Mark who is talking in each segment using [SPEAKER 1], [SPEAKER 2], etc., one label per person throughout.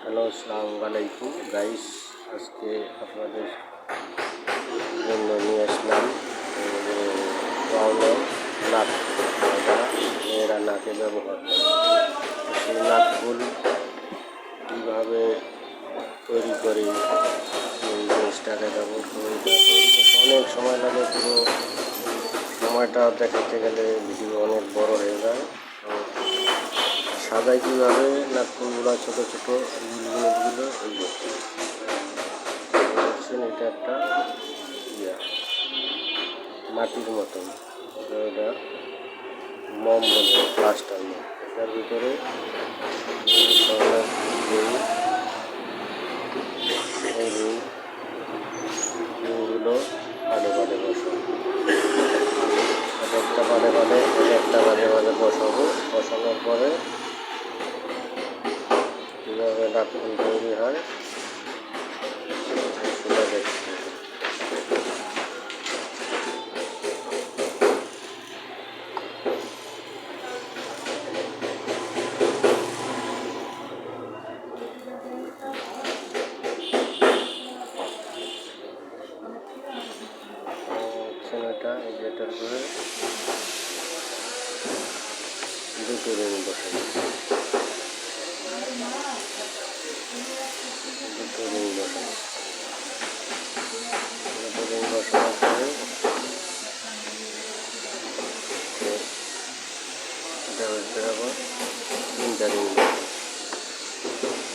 [SPEAKER 1] Hello, আসসালামু আলাইকুম guys. আজকে আপনাদের জন্য নিয়ে আসলাম রাউন্ডের নাক, যা মেয়েরা নাকে ব্যবহার করে। সেই নাকফুল কীভাবে তৈরি করি এই জিনিসটা দেখাবো। তো এটা তৈরি করতে অনেক সময় লাগে, পুরো সময়টা দেখাতে গেলে ভিডিও অনেক বড় হয়ে যায়। তো সাদাই কীভাবে নাকফুলগুলো ছোটো ছোটো জিনিসগুলো দেখছেন, এটা একটা মাটির মতন, এটা মম বলে প্লাস্টার মম। এটার ভিতরে রিংগুলো পালে পালে বসাবো, একটা পালে পালে একটা মাঝে মাঝে বসাবো। বসানোর পরে কীভাবে নাকফুল তৈরি হয় সেটা দেখতে হবে। এটা এটার পরে দুটো রিং বসাবো, দুটো রিং বসাবো। দুটো রিং বসানোর পরে এটা হচ্ছে আবার তিনটা রিং,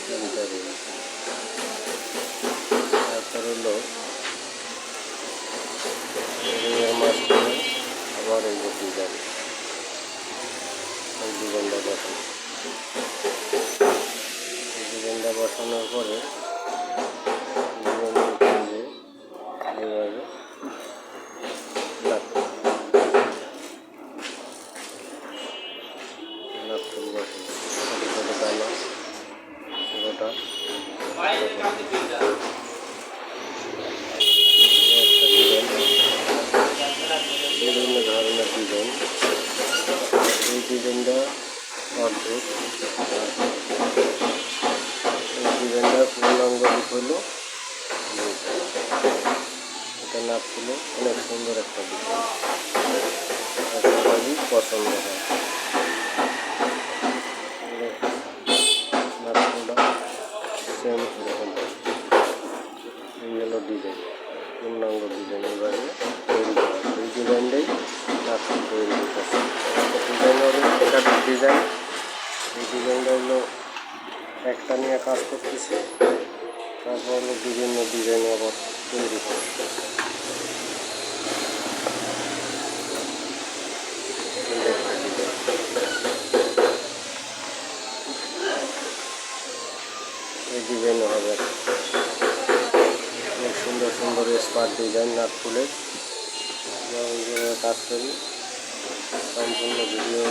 [SPEAKER 1] তিনটা রিং। তারপর হলো রিংয়ের মাঝখানে আবার এই যে ডিজাইন, এই ডিজাইনটা বসাবো। এই ডিজাইনটা বসানোর পরে এইভাবে নাকফুল বসাবো, ছোটো ছোটো দানা পুরোটা। বিভিন্ন ধরনের ডিজাইন, এই ডিজাইনটা অদ্ভুত। এই ডিজাইনটা পূর্ণাঙ্গ রূপ হলো এটা নাকফুলে অনেক সুন্দর একটা ডিজাইন, সবারই পছন্দ হয়। নাকফুলটা সেম এরকম, এই হলো ডিজাইন, পূর্ণাঙ্গ ডিজাইন। এবারে তৈরি করা, এই ডিজাইনটাই নাকফুল তৈরি করতেছে। ডিজাইন হবে একাধিক ডিজাইন, এই ডিজাইনটা হলো একটা নিয়ে কাজ করতেছে। তারপর হলো বিভিন্ন ডিজাইন আবার তৈরি করে। এই ডিজাইন হবে অনেক সুন্দর সুন্দর স্মার্ট ডিজাইন নাকফুলের। কাজ করি, সম্পূর্ণ ভিডিও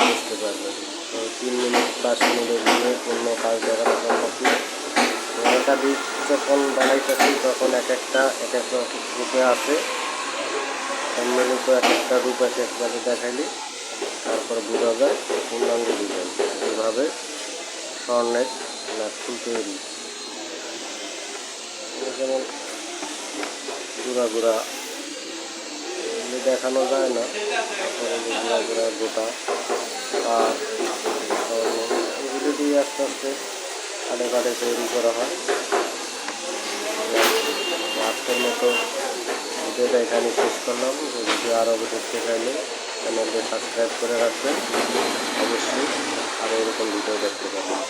[SPEAKER 1] বুঝতে পারবেন। তো 3 মিনিট 5 মিনিটের ভিডিও পূর্ণ কাজ দেখানো সম্ভব না। একাধিক যখন বানাইতেছি তখন এক একটা রূপে আছে, সম্মিলিত এক একটা রূপ এক একভাবে দেখাইলি তারপর বোঝা যায় পূর্ণাঙ্গ ডিজাইন। এইভাবে স্বর্ণের নাকফুল তৈরি, যেমন গুঁড়া গুঁড়া দেখানো যায় না, তারপরে গুঁড়া গুঁড়া গোটা আর এগুলো দিয়ে আস্তে আস্তে কাটে কাটে তৈরি করা হয়। আজকের মতো ভিডিওটা এখানে শেষ করলাম। ভিডিও আরও দেখতে চাইলে চ্যানেলটি সাবস্ক্রাইব করে রাখবেন, অবশ্যই আরও এরকম ভিডিও দেখতে পাবেন।